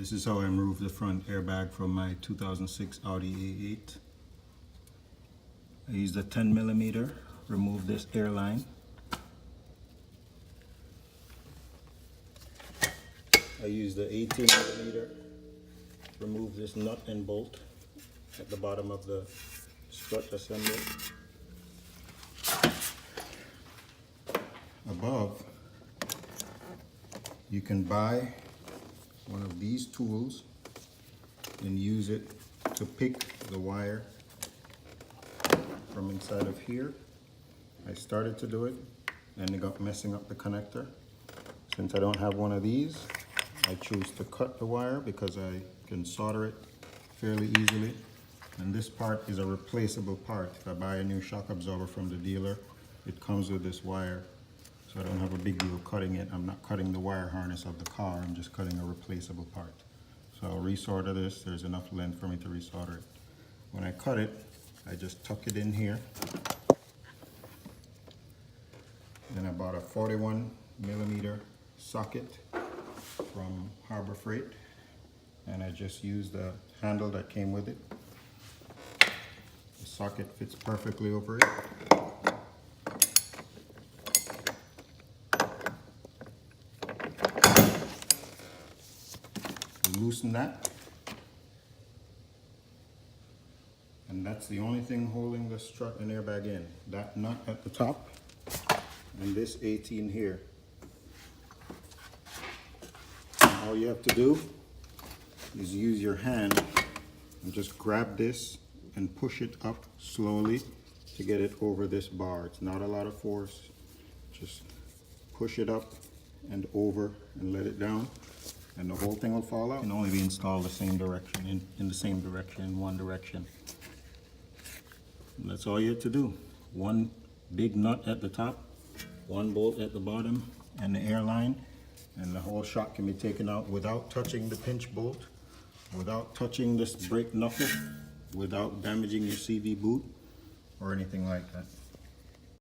This is how I removed the front airbag from my 2006 Audi A8. I used a 10mm, remove this airline. I used the 18mm, remove this nut and bolt at the bottom of the strut assembly. Above, you can buy one of these tools and use it to pick the wire from inside of here. I started to do it and it got messing up the connector. Since I don't have one of these, I choose to cut the wire because I can solder it fairly easily. And this part is a replaceable part. If I buy a new shock absorber from the dealer, it comes with this wire. So I don't have a big deal cutting it. I'm not cutting the wire harness of the car, I'm just cutting a replaceable part. So I'll resolder this. There's enough length for me to resolder it. When I cut it, I just tuck it in here. Then I bought a 41mm socket from Harbor Freight, and I just used the handle that came with it. The socket fits perfectly over it. Loosen that, and that's the only thing holding the strut and airbag in. That nut at the top and this 18 here. And all you have to do is use your hand and just grab this and push it up slowly to get it over this bar. It's not a lot of force. Just push it up and over and let it down, and the whole thing will fall out. It can only be installed the same direction, in the same direction, in one direction. And that's all you have to do. One big nut at the top, one bolt at the bottom, and the airline, and the whole shock can be taken out without touching the pinch bolt, without touching this brake knuckle, without damaging your CV boot or anything like that.